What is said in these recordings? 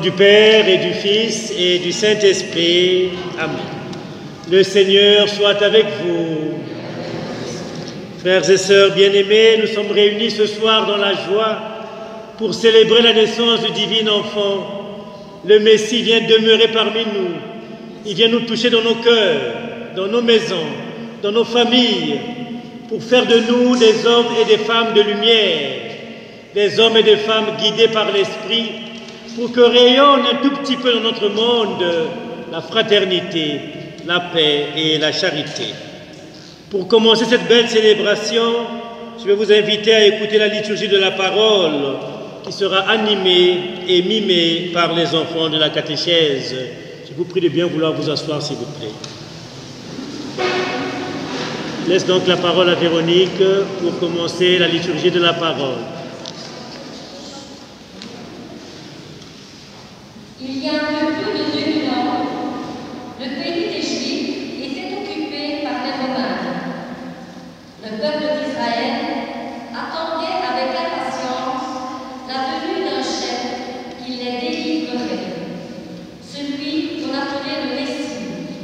du Père et du Fils et du Saint-Esprit. Amen. Le Seigneur soit avec vous. Frères et sœurs bien-aimés, nous sommes réunis ce soir dans la joie pour célébrer la naissance du divin enfant. Le Messie vient demeurer parmi nous. Il vient nous toucher dans nos cœurs, dans nos maisons, dans nos familles, pour faire de nous des hommes et des femmes de lumière, des hommes et des femmes guidés par l'Esprit, pour que rayonne un tout petit peu dans notre monde la fraternité, la paix et la charité. Pour commencer cette belle célébration, je vais vous inviter à écouter la liturgie de la parole qui sera animée et mimée par les enfants de la catéchèse. Je vous prie de bien vouloir vous asseoir, s'il vous plaît. Je laisse donc la parole à Véronique pour commencer la liturgie de la parole. Il y a un peu plus de 2000 ans, le pays des Juifs était occupé par les Romains. Le peuple d'Israël attendait avec impatience la venue d'un chef qui les délivrerait, celui qu'on appelait le Messie,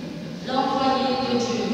l'envoyé de Dieu.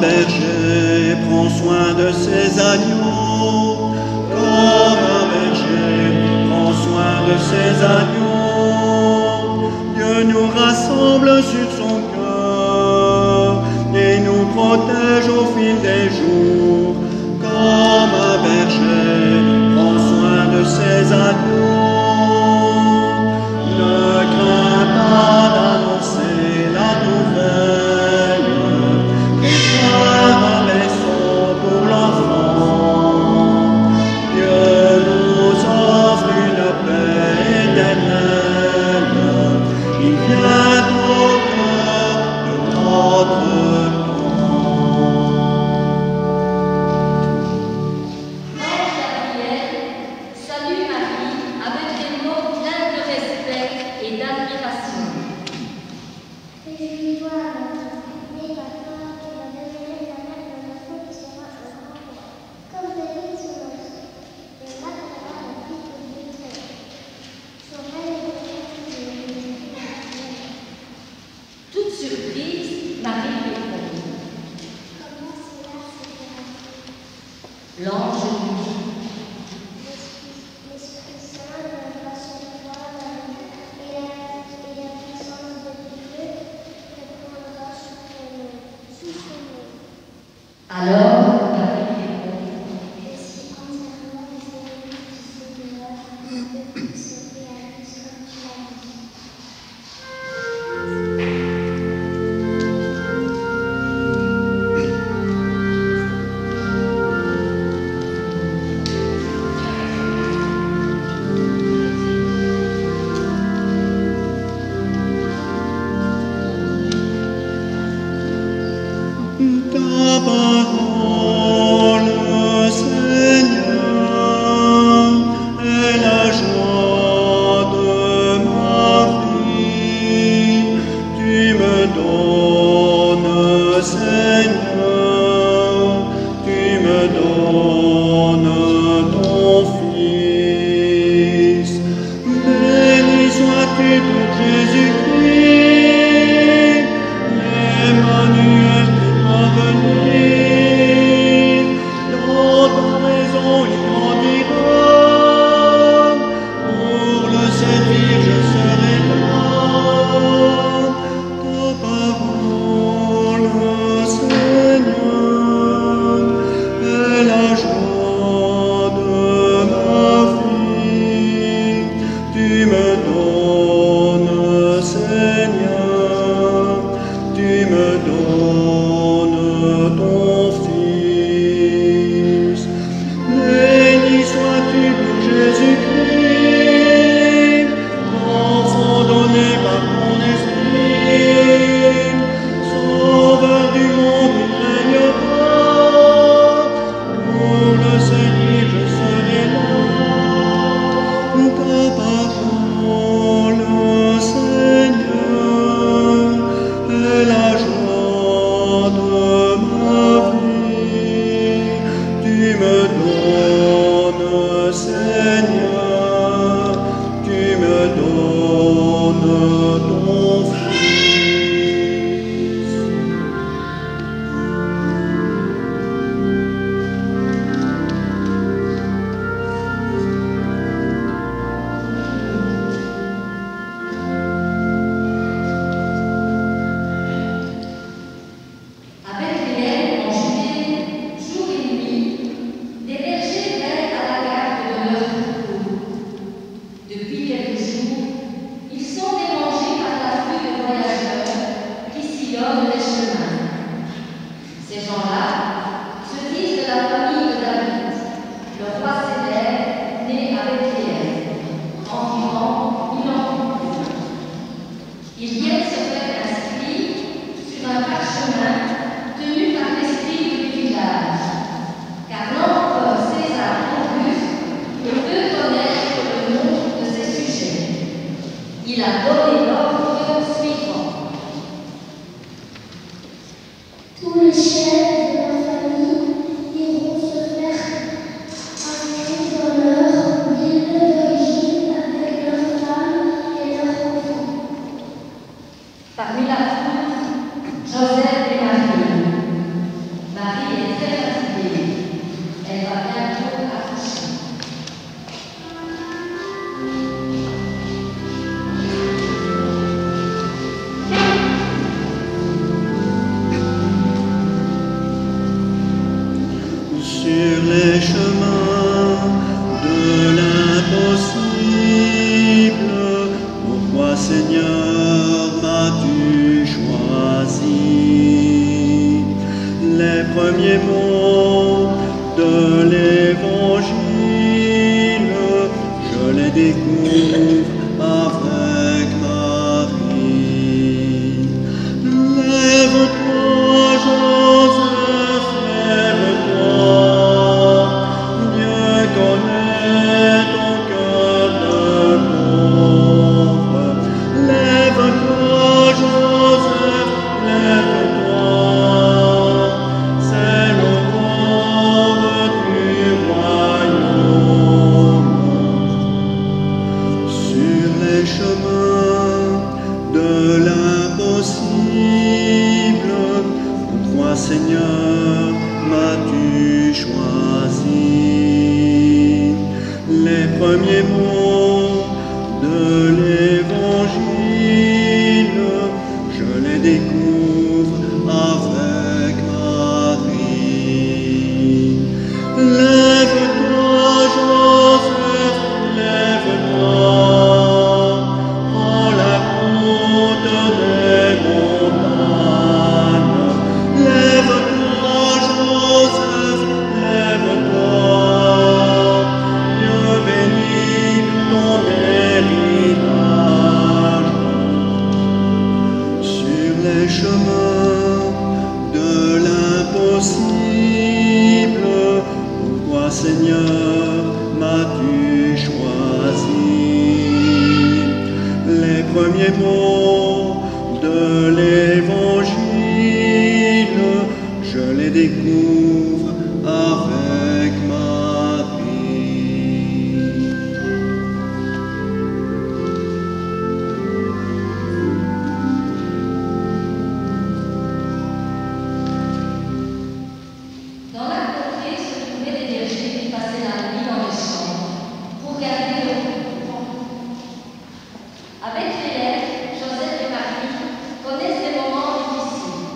berger prend soin ses agneaux, comme un berger prend soin de ses agneaux. Dieu nous rassemble sur son cœur et nous protège au fil des jours, comme un berger prend soin de ses agneaux. Ne crains pas d'annoncer la nouvelle, prépare un berceau pour l'enfant. Dieu nous offre une paix éternelle, il vient au cœur de notre Salut Marie, avec des mots pleins de respect et d'admiration. Réjouis-toi, n'aie pas peur, tu vas devenir la mère d'un enfant qui sera un grand roi. Comme David son ancêtre, et l'appellera la fille de Dieu très haut. Son règne est Toute surprise, Marie répond. Comment cela se fera? L'ange lui dit. L'Esprit Saint viendra sur toi, Marie, et la puissance de Dieu répondra sous son nom. Alors, Marie répond. Je suis entièrement réservée du Seigneur, de sauver à tous comme tu l'as dit. Ta parole, Seigneur, est la joie de ma vie. Tu me donnes, Seigneur, tu me donnes ton Fils. Béni sois-tu de Jésus-Christ, l'Emmanuel qui doit venir. Dans ta maison il grandira, pour le servir je serai là. Ta parole, Seigneur, est la joie de ma vie. Tu me donnes, Seigneur, tu me donnes ton Fils. Béni Elle va bientôt accoucher. Sur les chemins de l'impossible, pourquoi Seigneur m'as-tu choisi? Les premiers mots de l'Évangile, je les découvre avec Marie. Lève-toi, Joseph, lève-toi, Dieu connaît ton cœur de pauvre. Lève-toi, Joseph, lève-toi, c'est l'aurore du royaume. Sur les chemins de l'impossible, pourquoi Seigneur m'as-tu choisi? Les premiers mots de l'Évangile, je les découvre avec Marie. Lève-toi, Joseph, lève-toi, prends la route des montagnes. Lève-toi, Joseph, lève-toi, Dieu bénit ton héritage. Sur les chemins de l'impossible, pourquoi Seigneur m'as-tu choisi? Les premiers mots de l'Évangile, je les découvre avec Marie. Dans la contrée se trouvaient des bergers qui passaient la nuit dans les champs pour garder le troupeau. Avec l'élève, Joseph et Marie connaissent des moments difficiles.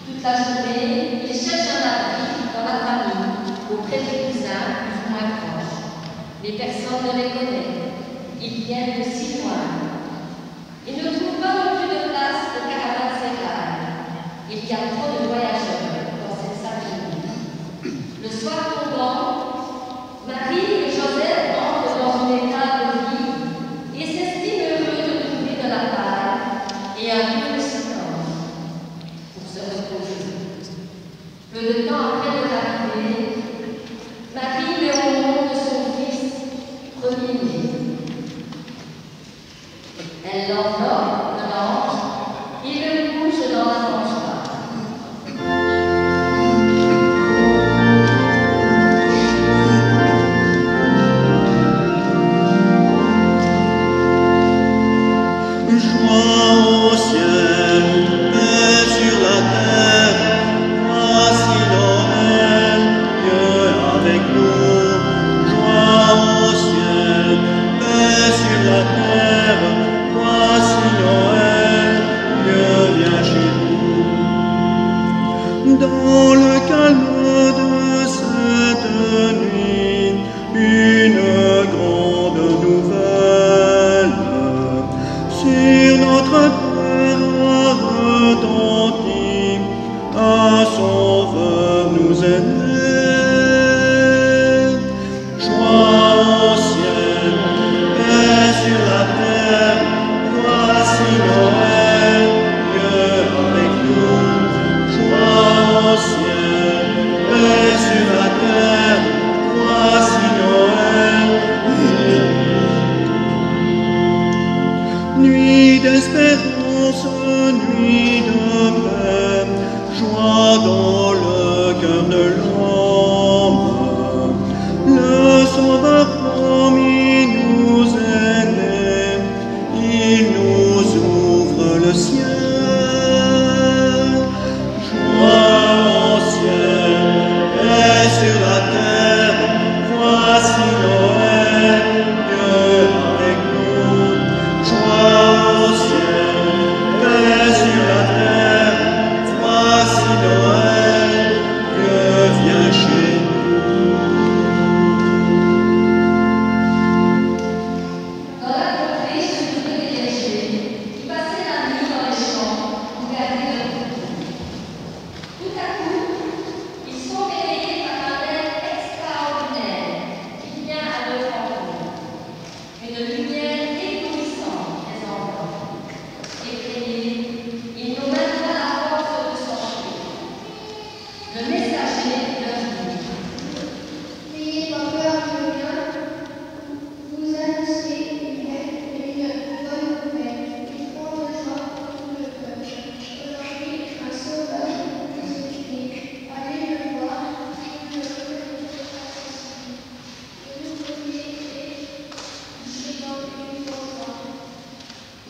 Toute la journée, ils cherchent un abri dans la famille, auprès des cousins plus ou moins proches. Mais personne ne les connaît. Ils viennent de si loin. Ils ne trouvent pas non plus de place de caravansérail. Il y a trop de voyageurs dans cette sacrée. Le soir tombant, Marie et Joseph entrent dans un état de vie et s'estiment heureux de trouver de la paille et un peu de silence pour se reposer. Peu de temps après leur arrivée, Marie met au monde son fils premier-né. Elle l'enveloppe de l'ange et le couche dans la mangeoire.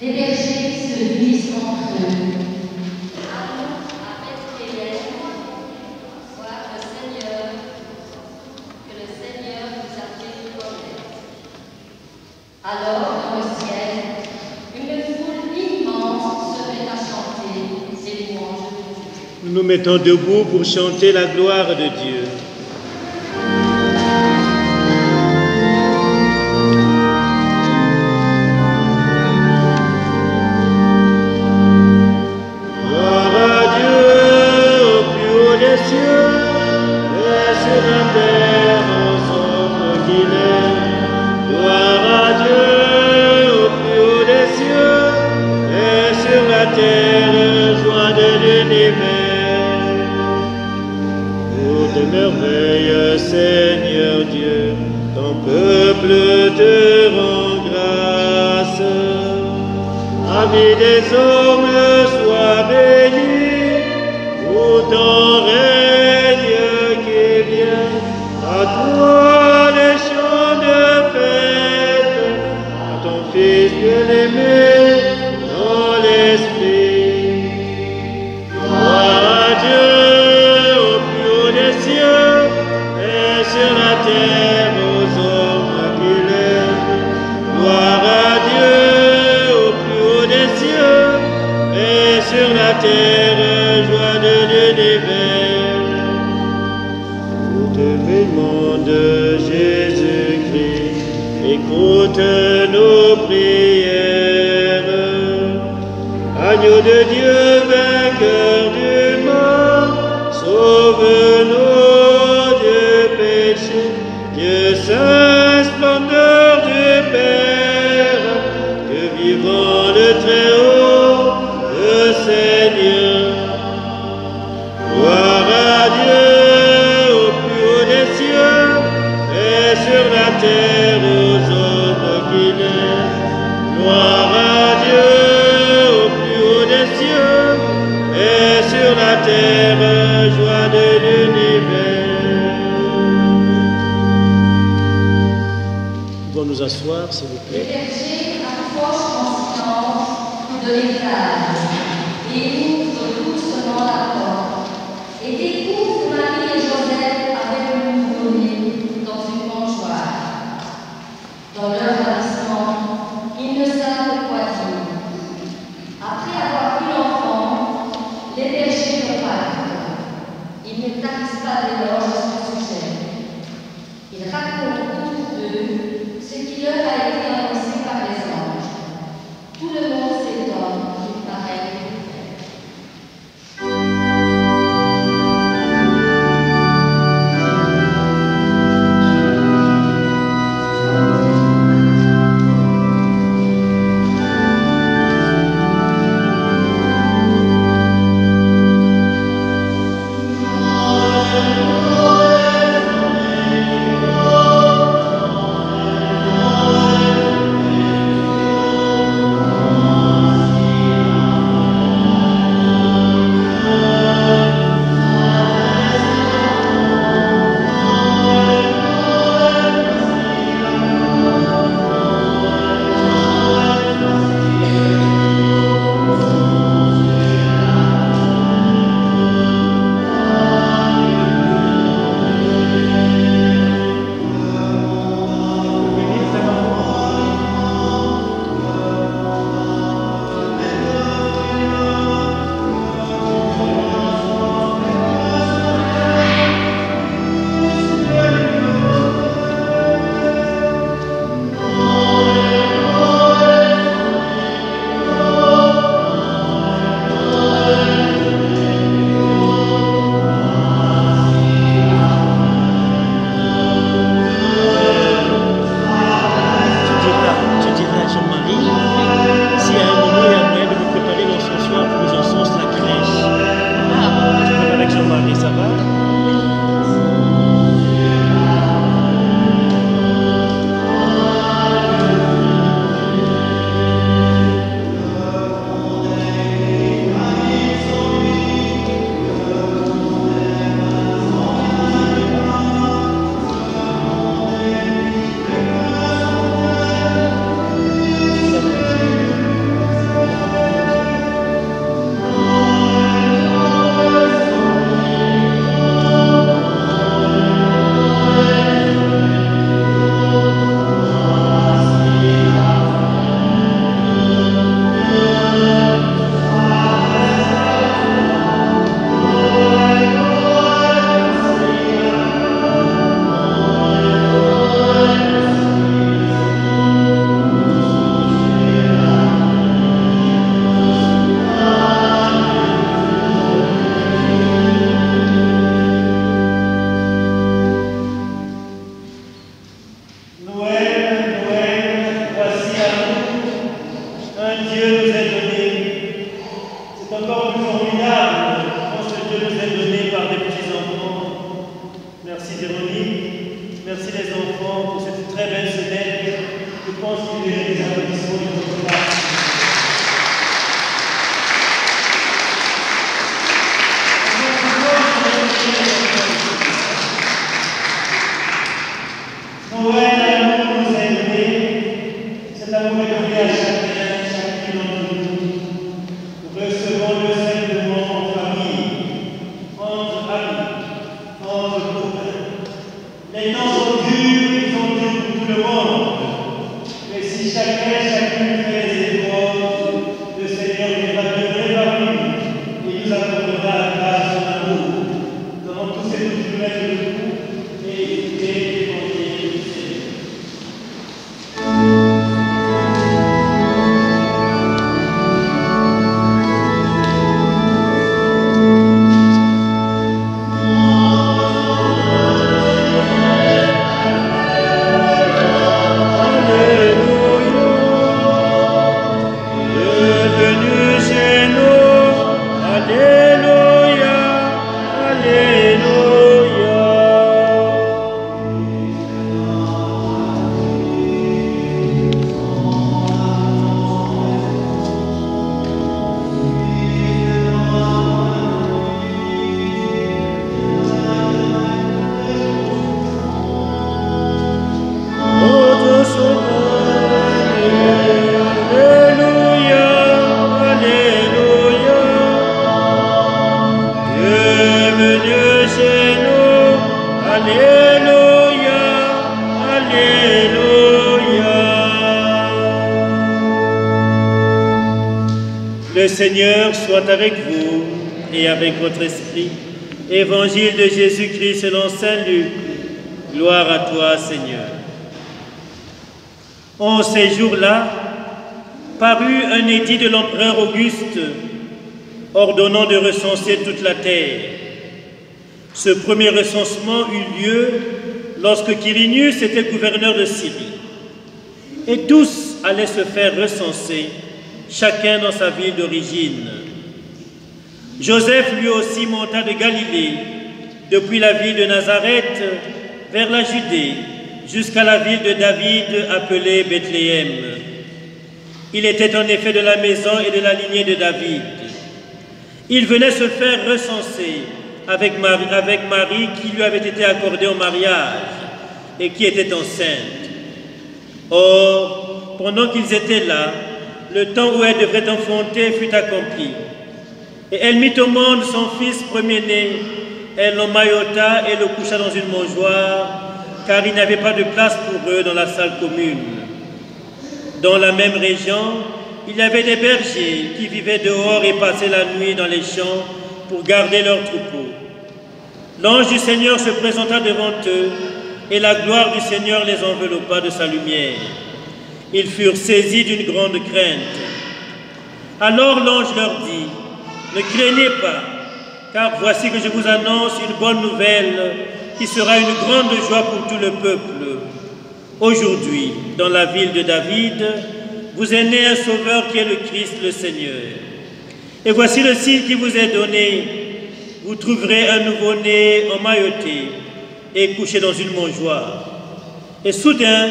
Les bergers se disent entre eux. Allons à Bethléem, voir le Seigneur, que le Seigneur nous a fait connaître. Alors, dans le ciel, une foule immense se met à chanter ses louanges de Dieu. Nous nous mettons debout pour chanter la gloire de Dieu. Seigneur Dieu, ton peuple te rend grâce. Ami des hommes, sois béni, pour ton règne qui vient. À toi les chants de fête, à ton Fils bien-aimé dans l'Esprit. Gloire à Dieu au plus haut des cieux, et sur la terre aux hommes qu'il aime. Gloire à Dieu au plus haut des cieux, et sur la terre, joie de l'univers. Écoute de Jésus-Christ, écoute nos prières. Agneau de Dieu, vainqueur du mal, sauve-nous du péché. Dieu saint, splendeur du Père, Dieu vivant le Très-Haut, le Seigneur. Gloire à Dieu au plus haut des cieux, et sur la terre aux hommes qu'il aime. Gloire à Dieu au plus haut des cieux, et sur la terre, joie de l'univers. Nous pouvons nous asseoir, s'il vous Les plaît. bergers approchent en silence de l'étage et ouvrent doucement la porte et découvrent que Marie et Joseph avaient le nouveau-né dans une mangeoire. Dans leur ravissement, ils ne savent quoi dire. Après avoir vu l'enfant, les bergers repartent. Ils ne tarissent pas d'éloges à son sujet. Ils racontent autour d'eux ce qui leur a été annoncé par les anges. Tout le monde s'étonne d'une pareille nouvelle. Alleluia. Noël, Noël, voici à nous, un Dieu nous est donné. C'est encore plus formidable quand ce Dieu nous est donné par des petits-enfants. Merci Véronique, merci les enfants pour cette très belle semaine. Je pense qu'il y a des applaudissements de votre part. Noël, l'amour nous a donné, cet amour est donné à chacun, chacune d'entre nous. Recevons-le simplement en famille, entre amis, entre copains. Les temps sont durs, ils sont durs pour tout le monde. Mais si chacune fait les efforts, le Seigneur viendra demeurer parmi nous et nous accordera la grâce de son amour. Nous allons tous et tous nous mettre debout et écouter l'évangile du Seigneur. Le Seigneur soit avec vous et avec votre esprit. Évangile de Jésus-Christ selon saint Luc. Gloire à toi, Seigneur. En ces jours-là, parut un édit de l'empereur Auguste ordonnant de recenser toute la terre. Ce premier recensement eut lieu lorsque Quirinius était gouverneur de Syrie. Et tous allaient se faire recenser, chacun dans sa ville d'origine. Joseph lui aussi monta de Galilée, depuis la ville de Nazareth, vers la Judée, jusqu'à la ville de David appelée Bethléem. Il était en effet de la maison et de la lignée de David. Il venait se faire recenser avec Marie qui lui avait été accordée en mariage et qui était enceinte. Or, pendant qu'ils étaient là, le temps où elle devrait enfanter fut accompli. Et elle mit au monde son fils premier-né. Elle l'emmaillota et le coucha dans une mangeoire, car il n'y avait pas de place pour eux dans la salle commune. Dans la même région, il y avait des bergers qui vivaient dehors et passaient la nuit dans les champs pour garder leurs troupeaux. L'ange du Seigneur se présenta devant eux, et la gloire du Seigneur les enveloppa de sa lumière. Ils furent saisis d'une grande crainte. Alors l'ange leur dit, « Ne craignez pas, car voici que je vous annonce une bonne nouvelle qui sera une grande joie pour tout le peuple. Aujourd'hui, dans la ville de David, vous est né un sauveur qui est le Christ, le Seigneur. Et voici le signe qui vous est donné. Vous trouverez un nouveau-né emmailloté et couché dans une mangeoire. » Et soudain,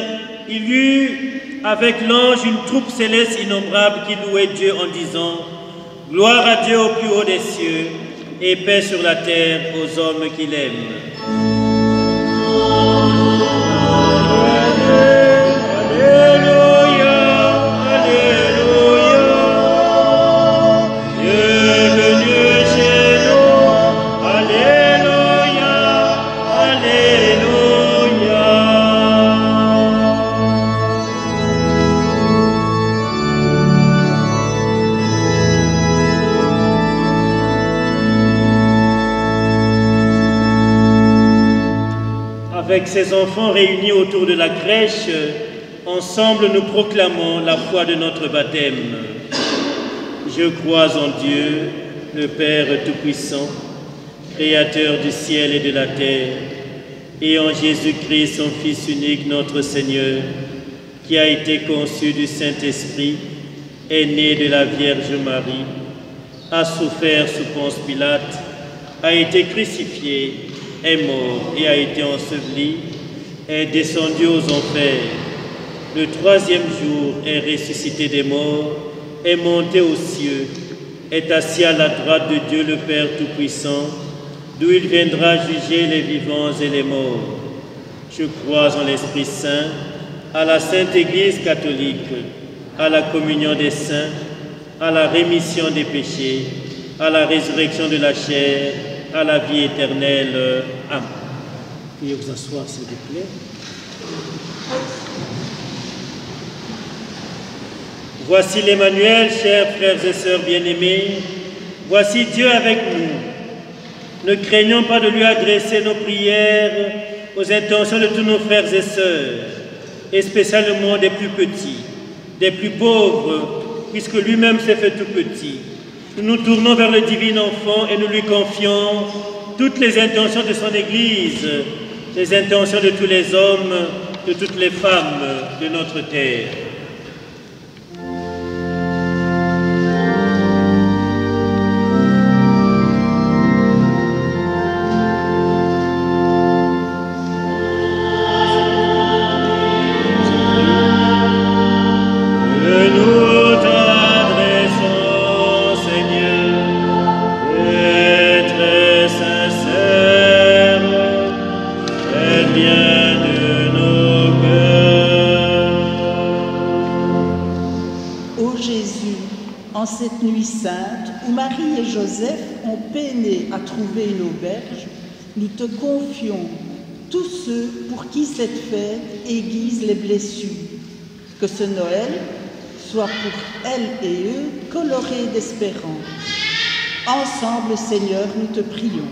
il y eut avec l'ange une troupe céleste innombrable qui louait Dieu en disant « Gloire à Dieu au plus haut des cieux et paix sur la terre aux hommes qu'il aime. » Avec ces enfants réunis autour de la crèche, ensemble nous proclamons la foi de notre baptême. Je crois en Dieu, le Père Tout-Puissant, Créateur du ciel et de la terre, et en Jésus-Christ, son Fils unique, notre Seigneur, qui a été conçu du Saint-Esprit, est né de la Vierge Marie, a souffert sous Ponce Pilate, a été crucifié, est mort et a été enseveli, est descendu aux enfers. Le troisième jour est ressuscité des morts, est monté aux cieux, est assis à la droite de Dieu le Père Tout-Puissant, d'où il viendra juger les vivants et les morts. Je crois en l'Esprit Saint, à la Sainte Église catholique, à la communion des saints, à la rémission des péchés, à la résurrection de la chair, à la vie éternelle. Amen. Veuillez vous asseoir, s'il vous plaît. Voici l'Emmanuel, chers frères et sœurs bien-aimés. Voici Dieu avec nous. Ne craignons pas de lui adresser nos prières aux intentions de tous nos frères et sœurs, et spécialement des plus petits, des plus pauvres, puisque lui-même s'est fait tout petit. Nous nous tournons vers le divin enfant et nous lui confions toutes les intentions de son Église, les intentions de tous les hommes, de toutes les femmes de notre terre. Cette nuit sainte, où Marie et Joseph ont peiné à trouver une auberge, nous te confions tous ceux pour qui cette fête aiguise les blessures. Que ce Noël soit pour elles et eux coloré d'espérance. Ensemble, Seigneur, nous te prions.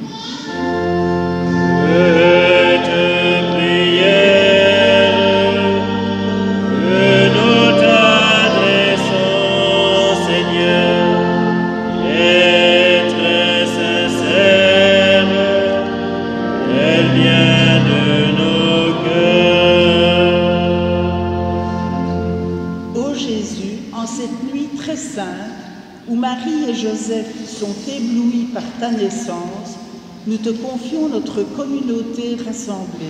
Où Marie et Joseph sont éblouis par ta naissance, nous te confions notre communauté rassemblée.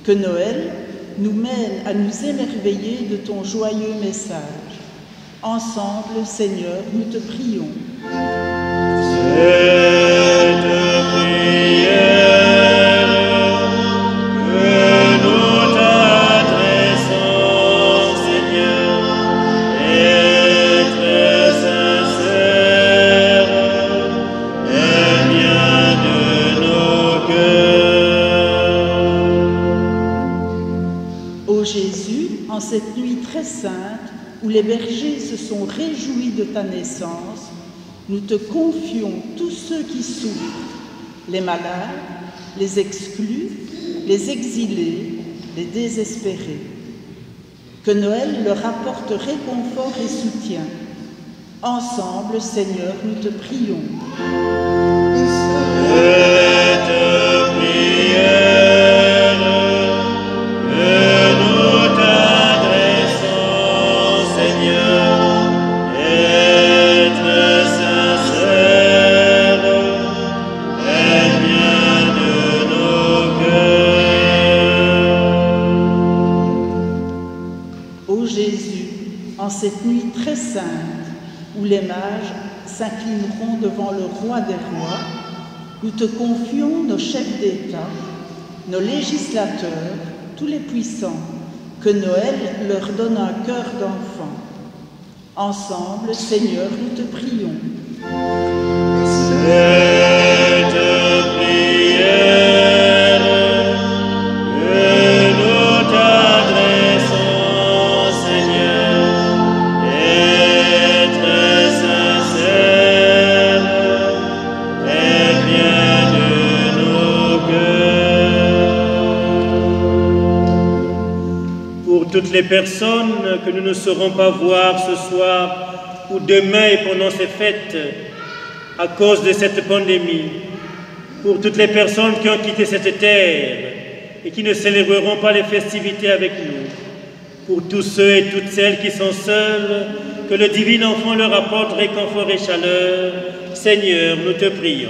Que Noël nous mène à nous émerveiller de ton joyeux message. Ensemble, Seigneur, nous te prions. En cette nuit très sainte, où les bergers se sont réjouis de ta naissance, nous te confions tous ceux qui souffrent, les malades, les exclus, les exilés, les désespérés. Que Noël leur apporte réconfort et soutien. Ensemble, Seigneur, nous te prions. En cette nuit très sainte, où les mages s'inclineront devant le roi des rois, nous te confions nos chefs d'État, nos législateurs, tous les puissants, que Noël leur donne un cœur d'enfant. Ensemble, Seigneur, nous te prions. Toutes les personnes que nous ne saurons pas voir ce soir ou demain et pendant ces fêtes à cause de cette pandémie, pour toutes les personnes qui ont quitté cette terre, et qui ne célébreront pas les festivités avec nous. Pour tous ceux et toutes celles qui sont seuls, que le divin enfant leur apporte réconfort et chaleur. Seigneur, nous te prions.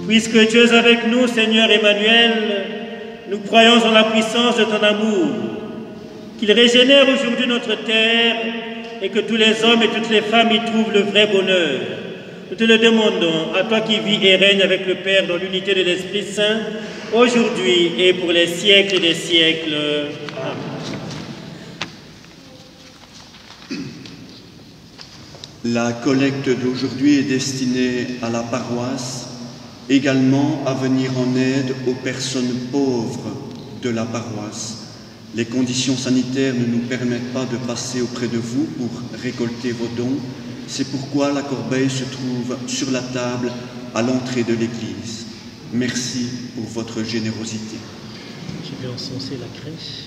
Puisque tu es avec nous, Seigneur Emmanuel, nous croyons en la puissance de ton amour, qu'il régénère aujourd'hui notre terre et que tous les hommes et toutes les femmes y trouvent le vrai bonheur. Nous te le demandons, à toi qui vis et règnes avec le Père dans l'unité de l'Esprit Saint, aujourd'hui et pour les siècles des siècles. Amen. La collecte d'aujourd'hui est destinée à la paroisse, également à venir en aide aux personnes pauvres de la paroisse. Les conditions sanitaires ne nous permettent pas de passer auprès de vous pour récolter vos dons. C'est pourquoi la corbeille se trouve sur la table à l'entrée de l'église. Merci pour votre générosité. Je vais encenser la crèche.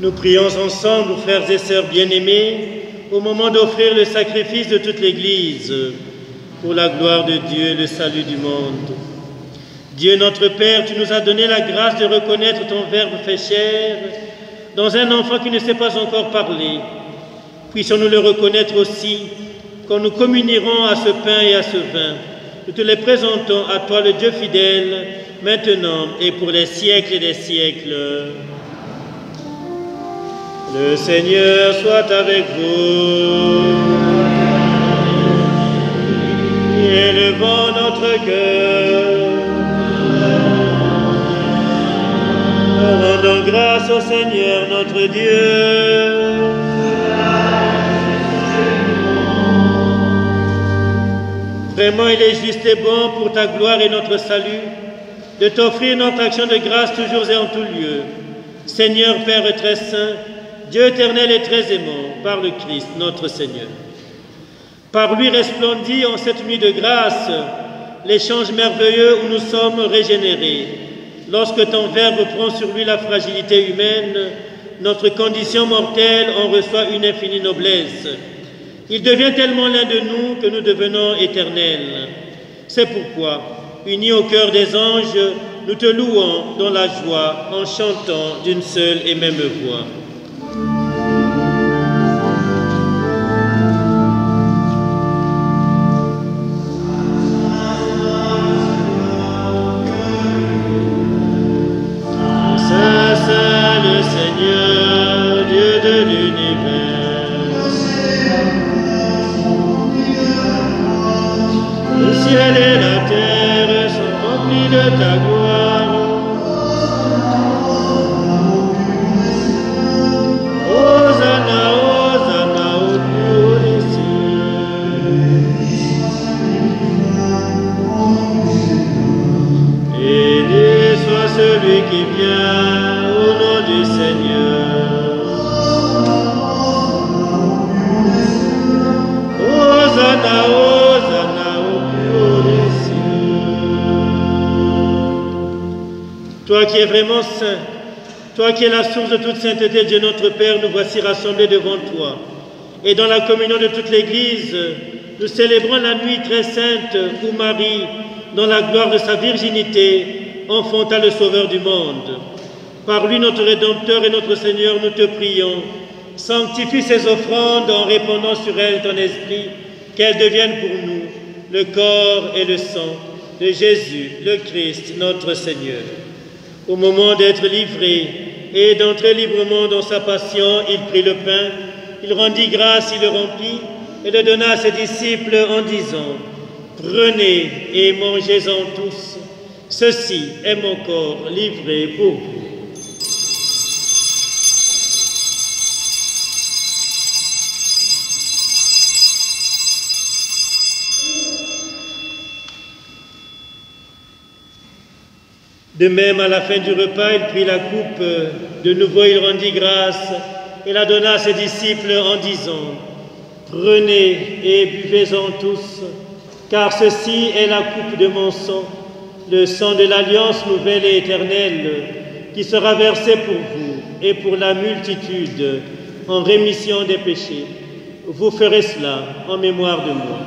Nous prions ensemble, frères et sœurs bien-aimés, au moment d'offrir le sacrifice de toute l'Église, pour la gloire de Dieu et le salut du monde. Dieu notre Père, tu nous as donné la grâce de reconnaître ton Verbe fait chair dans un enfant qui ne sait pas encore parler. Puissions-nous le reconnaître aussi quand nous communierons à ce pain et à ce vin. Nous te les présentons à toi, le Dieu fidèle, maintenant et pour les siècles des siècles. Le Seigneur soit avec vous. Élevons notre cœur. Rendons grâce au Seigneur notre Dieu. Vraiment, il est juste et bon pour ta gloire et notre salut de t'offrir notre action de grâce toujours et en tout lieu. Seigneur Père très saint, Dieu éternel et très aimant, par le Christ notre Seigneur. Par lui resplendit en cette nuit de grâce l'échange merveilleux où nous sommes régénérés. Lorsque ton Verbe prend sur lui la fragilité humaine, notre condition mortelle en reçoit une infinie noblesse. Il devient tellement l'un de nous que nous devenons éternels. C'est pourquoi, unis au cœur des anges, nous te louons dans la joie en chantant d'une seule et même voix. Saint, Saint le Seigneur, Dieu de l'univers. Le ciel et la terre sont remplis de ta gloire. Hosanna, Hosanna au plus haut des cieux. Béni soit celui qui vient au nom du Seigneur. Hosanna, Hosanna au plus haut des cieux. Toi qui es vraiment saint, toi qui es la source de toute sainteté, Dieu notre Père, nous voici rassemblés devant toi. Et dans la communion de toute l'Église, nous célébrons la nuit très sainte où Marie, dans la gloire de sa virginité, enfanta le Sauveur du monde. Par lui, notre Rédempteur et notre Seigneur, nous te prions. Sanctifie ces offrandes en répandant sur elles ton esprit, qu'elles deviennent pour nous le corps et le sang de Jésus, le Christ, notre Seigneur. Au moment d'être livré et d'entrer librement dans sa passion, il prit le pain, il rendit grâce, il le remplit et le donna à ses disciples en disant « Prenez et mangez-en tous, ceci est mon corps livré pour vous. » De même, à la fin du repas, il prit la coupe, de nouveau il rendit grâce et la donna à ses disciples en disant « Prenez et buvez-en tous, car ceci est la coupe de mon sang, le sang de l'alliance nouvelle et éternelle, qui sera versé pour vous et pour la multitude en rémission des péchés. Vous ferez cela en mémoire de moi. »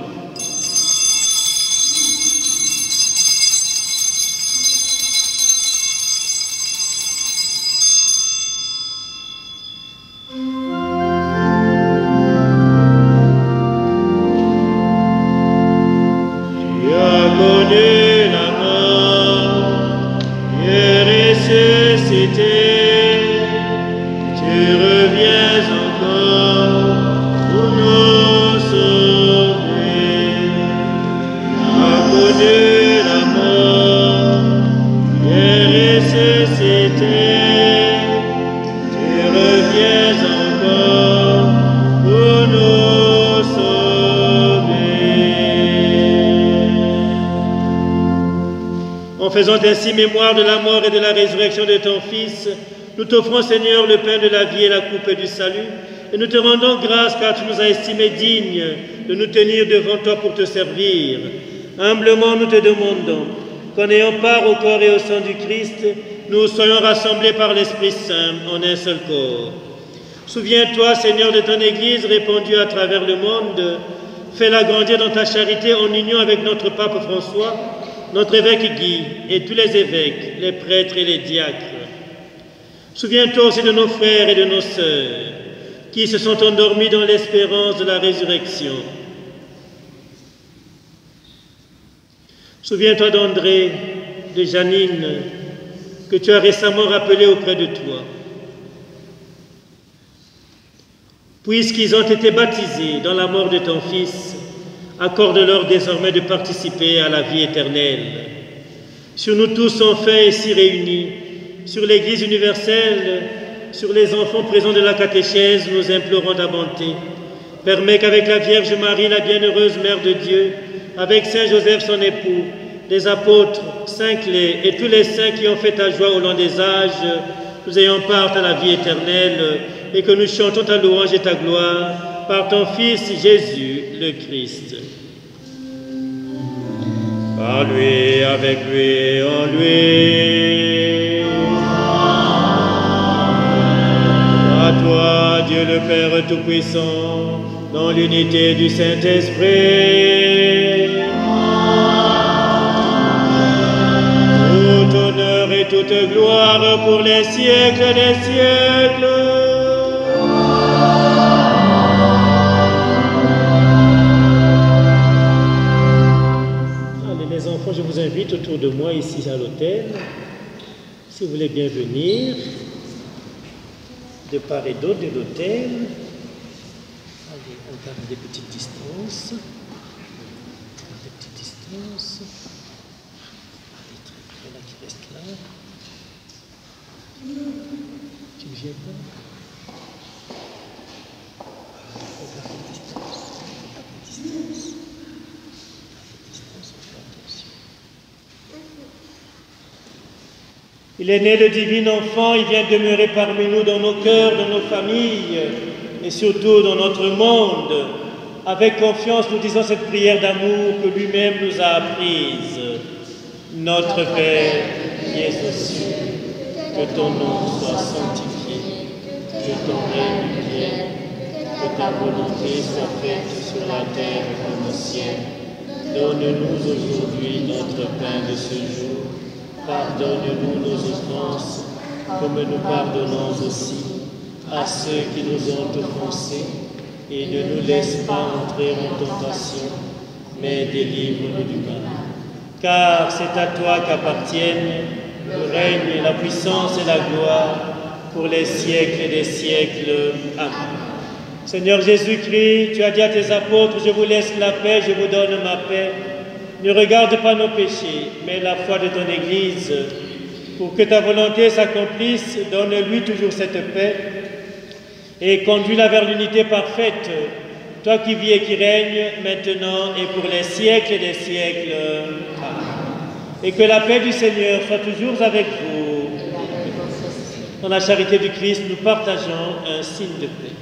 Faisant ainsi mémoire de la mort et de la résurrection de ton Fils, nous t'offrons, Seigneur, le pain de la vie et la coupe du salut, et nous te rendons grâce car tu nous as estimés dignes de nous tenir devant toi pour te servir. Humblement, nous te demandons qu'en ayant part au corps et au sang du Christ, nous soyons rassemblés par l'Esprit Saint en un seul corps. Souviens-toi, Seigneur, de ton Église répandue à travers le monde. Fais-la grandir dans ta charité en union avec notre pape François, notre évêque Guy et tous les évêques, les prêtres et les diacres. Souviens-toi aussi de nos frères et de nos sœurs qui se sont endormis dans l'espérance de la résurrection. Souviens-toi d'André, de Janine, que tu as récemment rappelé auprès de toi. Puisqu'ils ont été baptisés dans la mort de ton Fils, accorde-leur désormais de participer à la vie éternelle. Sur nous tous enfin ici réunis, sur l'Église universelle, sur les enfants présents de la catéchèse, nous implorons ta bonté. Permets qu'avec la Vierge Marie, la bienheureuse Mère de Dieu, avec Saint Joseph son époux, les apôtres, Saint Clé et tous les saints qui ont fait ta joie au long des âges, nous ayons part à la vie éternelle et que nous chantons ta louange et ta gloire par ton Fils Jésus le Christ. Par lui, avec lui, en lui. À toi, Dieu le Père Tout-Puissant, dans l'unité du Saint-Esprit. Tout honneur et toute gloire pour les siècles des siècles. Allez les enfants, je vous invite autour de moi ici à l'autel. Si vous voulez bien venir, de part et d'autre de l'autel. Allez, on garde des petites distances. Des petites distances. Allez, très près là, qui reste là. Tu ne viens pas? On garde des distances. On garde des distances. On fait attention. Il est né le divin enfant, il vient demeurer parmi nous dans nos cœurs, dans nos familles et surtout dans notre monde. Avec confiance, nous disons cette prière d'amour que lui-même nous a apprise. Notre Père, qui es aux cieux, que ton nom soit sanctifié, que ton règne vienne, que ta volonté soit faite sur la terre comme au ciel. Donne-nous aujourd'hui notre pain de ce jour. Pardonne-nous nos offenses, comme nous pardonnons aussi à ceux qui nous ont offensés, et ne nous laisse pas entrer en tentation, mais délivre-nous du mal. Car c'est à toi qu'appartiennent le règne, la puissance et la gloire pour les siècles des siècles. Amen. Seigneur Jésus-Christ, tu as dit à tes apôtres, je vous laisse la paix, je vous donne ma paix. Ne regarde pas nos péchés, mais la foi de ton Église. Pour que ta volonté s'accomplisse, donne-lui toujours cette paix et conduis-la vers l'unité parfaite, toi qui vis et qui règnes maintenant et pour les siècles des siècles. Amen. Et que la paix du Seigneur soit toujours avec vous. Dans la charité du Christ, nous partageons un signe de paix.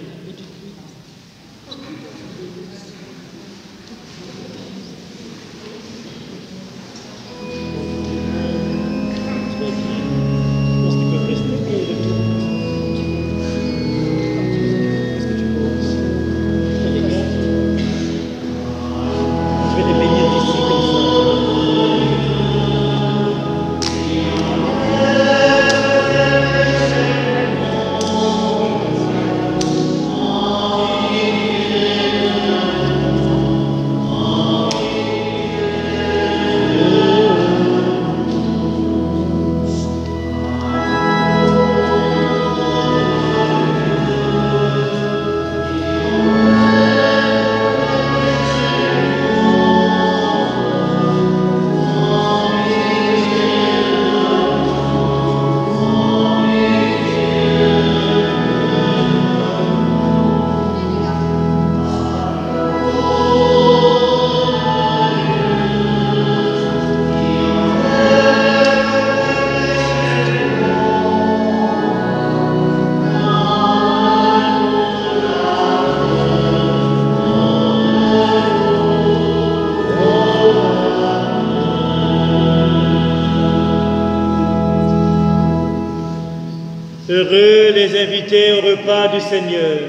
Heureux les invités au repas du Seigneur.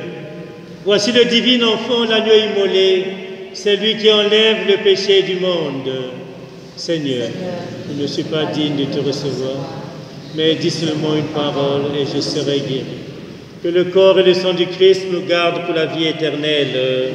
Voici le divin enfant, l'agneau immolé, celui qui enlève le péché du monde. Seigneur, je ne suis pas digne de te recevoir, mais dis seulement une parole et je serai guéri. Que le corps et le sang du Christ nous gardent pour la vie éternelle.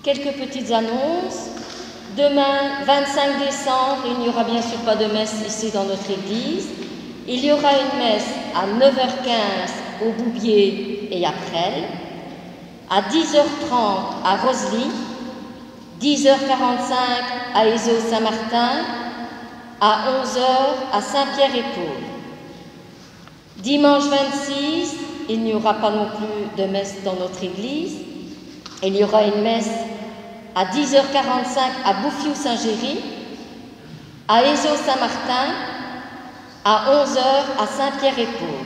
Quelques petites annonces. Demain, 25 décembre, il n'y aura bien sûr pas de messe ici dans notre église. Il y aura une messe à 9h15 au Boubier et à Presles, à 10h30 à Rosely, 10h45 à Ézot-Saint-Martin, à 11h à Saint-Pierre-et-Paul. Dimanche 26, il n'y aura pas non plus de messe dans notre église. Il y aura une messe à 10h45 à Bouffiou-Saint-Géry, à Ézot-Saint-Martin, à 11h à Saint-Pierre-et-Paul.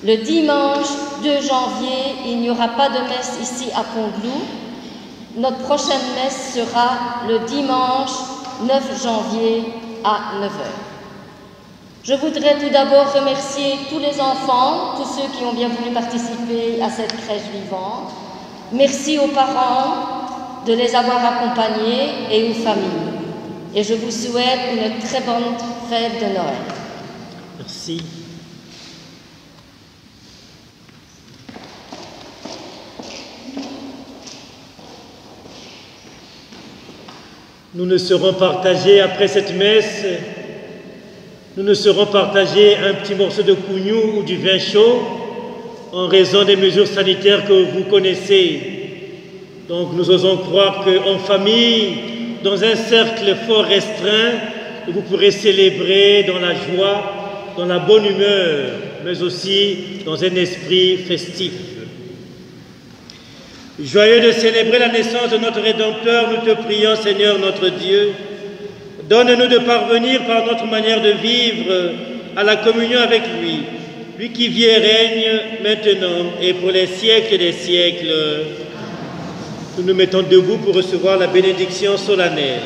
Le dimanche 2 janvier, il n'y aura pas de messe ici à Combloux. Notre prochaine messe sera le dimanche 9 janvier à 9h. Je voudrais tout d'abord remercier tous les enfants, tous ceux qui ont bien voulu participer à cette crèche vivante. Merci aux parents de les avoir accompagnés et aux familles. Et je vous souhaite une très bonne fête de Noël. Merci. Nous ne serons partagés après cette messe. Nous ne serons partagés un petit morceau de cougnou ou du vin chaud en raison des mesures sanitaires que vous connaissez. Donc nous osons croire qu'en famille, dans un cercle fort restreint, vous pourrez célébrer dans la joie, dans la bonne humeur, mais aussi dans un esprit festif. Joyeux de célébrer la naissance de notre Rédempteur, nous te prions, Seigneur notre Dieu. Donne-nous de parvenir par notre manière de vivre à la communion avec lui, lui qui vit et règne maintenant et pour les siècles des siècles. Nous nous mettons debout pour recevoir la bénédiction solennelle.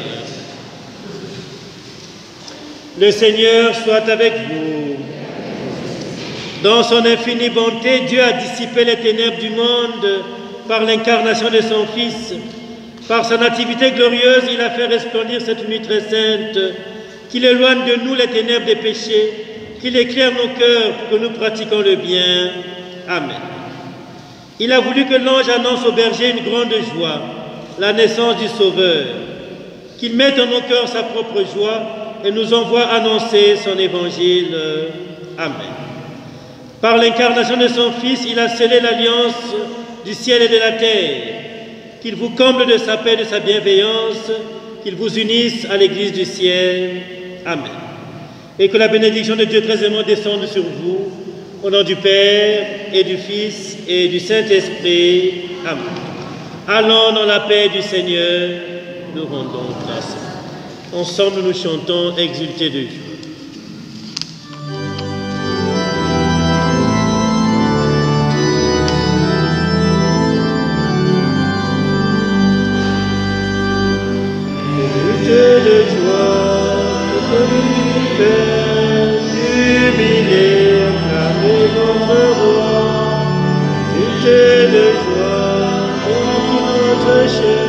Le Seigneur soit avec vous. Dans son infinie bonté, Dieu a dissipé les ténèbres du monde par l'incarnation de son Fils. Par sa nativité glorieuse, il a fait resplendir cette nuit très sainte, qu'il éloigne de nous les ténèbres des péchés, qu'il éclaire nos cœurs pour que nous pratiquions le bien. Amen. Il a voulu que l'ange annonce aux bergers une grande joie, la naissance du Sauveur, qu'il mette en nos cœurs sa propre joie et nous envoie annoncer son évangile. Amen. Par l'incarnation de son Fils, il a scellé l'alliance du ciel et de la terre, qu'il vous comble de sa paix et de sa bienveillance, qu'il vous unisse à l'Église du ciel. Amen. Et que la bénédiction de Dieu très aimant descende sur vous, au nom du Père et du Fils et du Saint-Esprit. Amen. Allons dans la paix du Seigneur, nous rendons grâce. Ensemble, nous chantons exultés de joie. De joie, Père, jubilé, acclamez votre roi. Jubilé de joie, pour notre chair,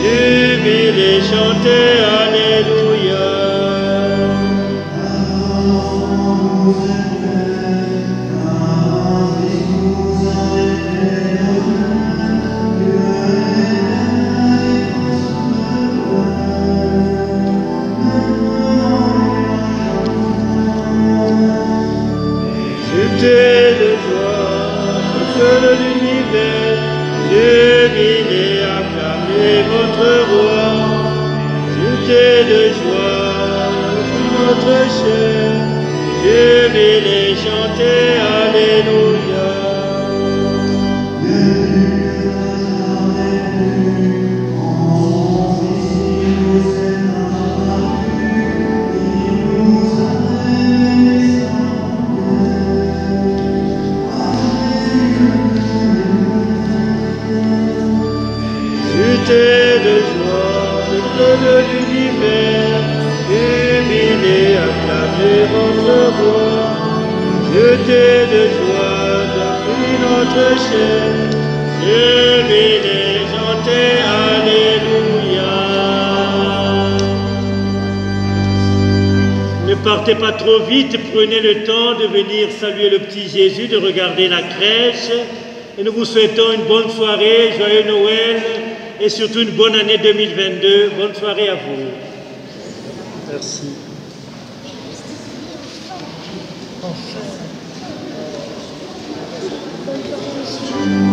jubilé, chantez, alléluia. De joie, feu de l'univers, jubilé, acclamez votre roi. Jubilé de joie, notre chair, jubilé, chantez, alléluia. De joie, de l'univers, jubilé, acclamez votre roi. Jeté de joie, depuis notre chair, jubilé, chantez, alléluia. Ne partez pas trop vite, prenez le temps de venir saluer le petit Jésus, de regarder la crèche. Et nous vous souhaitons une bonne soirée, joyeux Noël. et surtout une bonne année 2022. Bonne soirée à vous. Merci. Bonne soirée, monsieur.